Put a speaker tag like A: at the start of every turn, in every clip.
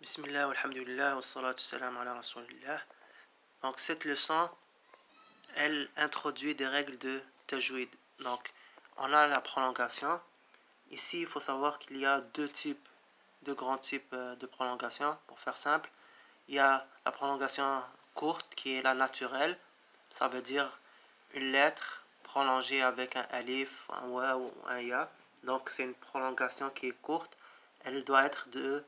A: Bismillah, alhamdulillah, wa salatu salam ala rasulillah. Donc cette leçon, elle introduit des règles de tajwid. Donc on a la prolongation. Ici, il faut savoir qu'il y a deux grands types de prolongation. Pour faire simple, il y a la prolongation courte qui est la naturelle. Ça veut dire une lettre prolongée avec un alif, un wa ou un ya. Donc c'est une prolongation qui est courte. Elle doit être de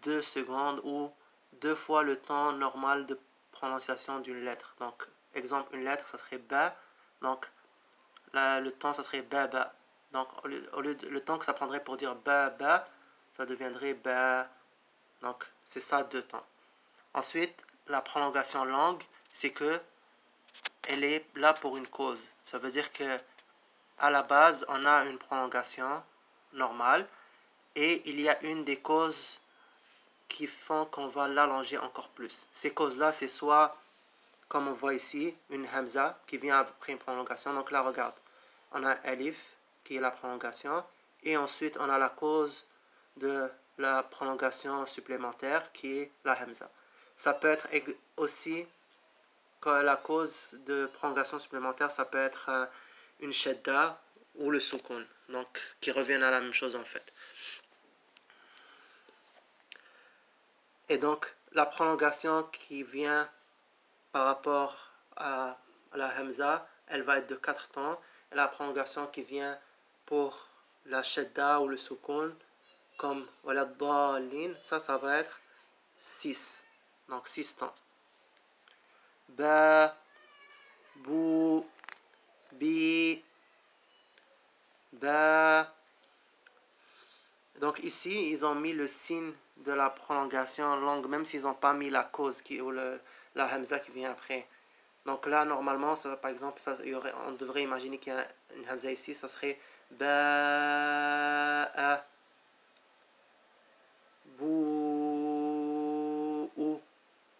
A: 2 secondes ou 2 fois le temps normal de prononciation d'une lettre. Donc, exemple, une lettre, ça serait ba. Donc, là, le temps, ça serait ba ba. Donc, le temps que ça prendrait pour dire ba ba, ça deviendrait ba. Donc, c'est ça 2 temps. Ensuite, la prolongation longue, c'est que elle est là pour une cause. Ça veut dire que à la base, on a une prolongation normale et il y a une des causes qui font qu'on va l'allonger encore plus. Ces causes-là, c'est soit, comme on voit ici, une hamza qui vient après une prolongation. Donc là, regarde, on a alif qui est la prolongation et ensuite on a la cause de la prolongation supplémentaire qui est la hamza. Ça peut être aussi que la cause de prolongation supplémentaire, ça peut être une shadda ou le sukun, donc qui reviennent à la même chose en fait. Et donc, la prolongation qui vient par rapport à la hamza, elle va être de 4 temps. Et la prolongation qui vient pour la shadda ou le sukun, comme wala dhalin, ça va être 6. Donc 6 temps. Ba, bou, bi, ba. Donc ici, ils ont mis le signe de la prolongation longue, même s'ils n'ont pas mis la cause ou la hamza qui vient après. Donc là, normalement, ça, par exemple, on devrait imaginer qu'il y a une hamza ici, ça serait ba'a, bou'ou.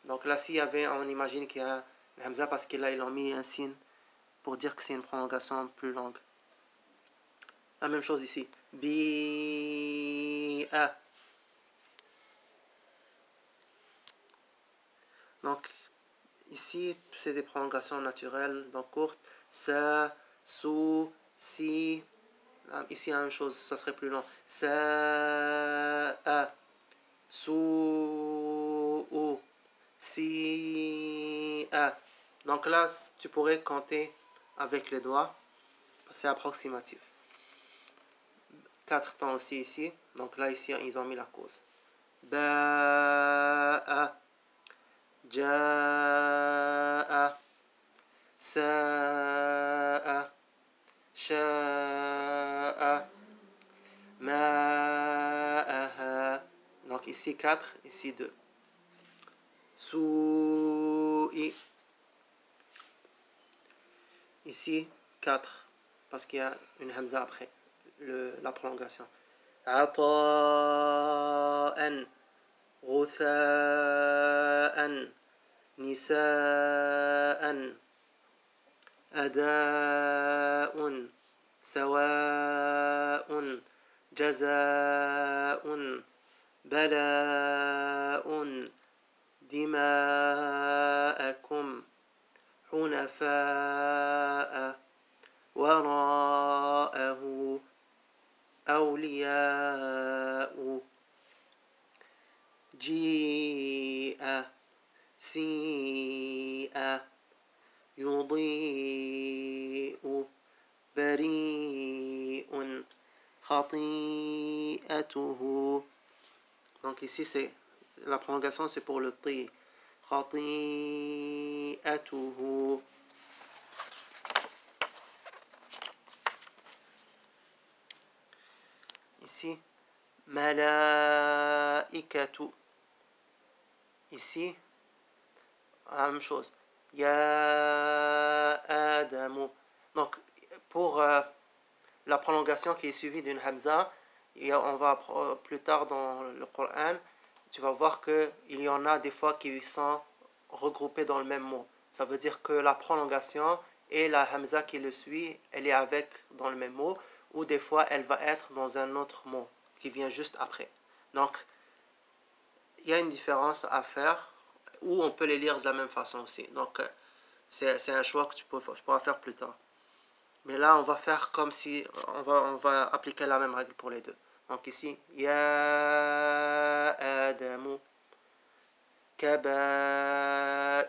A: Donc là, s'il y avait, on imagine qu'il y a une hamza parce que là, ils ont mis un signe pour dire que c'est une prolongation plus longue. La même chose ici. Bi'a. Donc, ici, c'est des prolongations naturelles, donc courtes. Sa, sou, si. Ici, la même chose, ça serait plus long. Sa, a, sou, ou, si, a. Donc là, tu pourrais compter avec les doigts. C'est approximatif. 4 temps aussi ici. Donc là, ici, ils ont mis la cause. Ba'a. جاء ساء شاء ماءها. Donc ici 4, ici 2. Sou'i. Ici 4, parce qu'il y a une hamza après la prolongation. عطاء غثاء نساء أداء سواء جزاء بلاء دماءكم حنفاء وراءه أولياء جيء سيء يضيء بريء خطيئته. Donc ici c'est la prolongation, c'est pour le ti. خطيئته. Ici malaikatu. Ici, la même chose. Ya Adamu. Donc, pour la prolongation qui est suivie d'une hamza, on va plus tard dans le Coran, tu vas voir qu'il y en a des fois qui sont regroupés dans le même mot. Ça veut dire que la prolongation et la hamza qui le suit, elle est avec dans le même mot, ou des fois elle va être dans un autre mot qui vient juste après. Donc, il y a une différence à faire, ou on peut les lire de la même façon aussi. Donc, c'est un choix que tu pourras faire plus tard. Mais là, on va faire comme si on va appliquer la même règle pour les deux. Donc ici, Ya Adamu Kabaira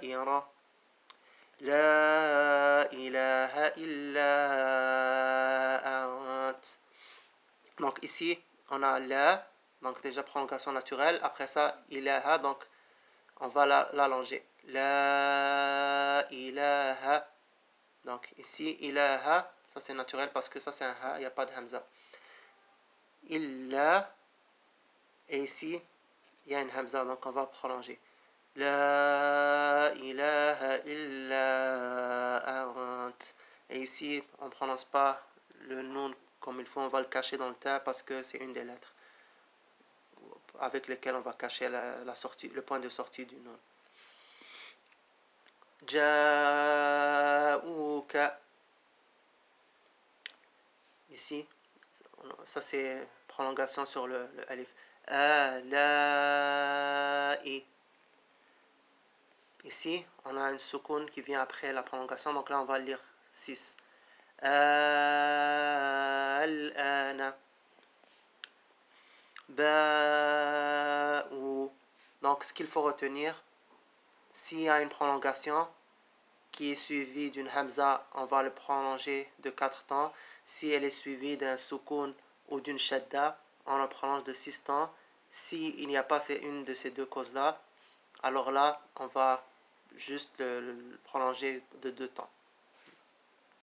A: La ilaha illa ant. Donc ici, on a la, donc déjà prolongation naturelle. Après ça, ilaha, donc on va l'allonger. La ilaha. Donc ici, ilaha, ça c'est naturel parce que ça c'est un ha, il n'y a pas de hamza. Illa, et ici, il y a une hamza, donc on va prolonger. La ilaha illa ant. Et ici, on ne prononce pas le nun comme il faut, on va le cacher dans le ta parce que c'est une des lettres avec lesquelles on va cacher la sortie, le point de sortie du nun. Ja'ouka. Ici, ça c'est prolongation sur le alif. Ala'i. Ici, on a une soukoun qui vient après la prolongation, donc là on va lire 6. Al-ana. Ba'u. Donc ce qu'il faut retenir, s'il y a une prolongation qui est suivie d'une hamza, on va le prolonger de 4 temps. Si elle est suivie d'un soukoun ou d'une shadda, on le prolonge de 6 temps. S'il n'y a pas une de ces deux causes-là, alors là, on va juste le prolonger de 2 temps.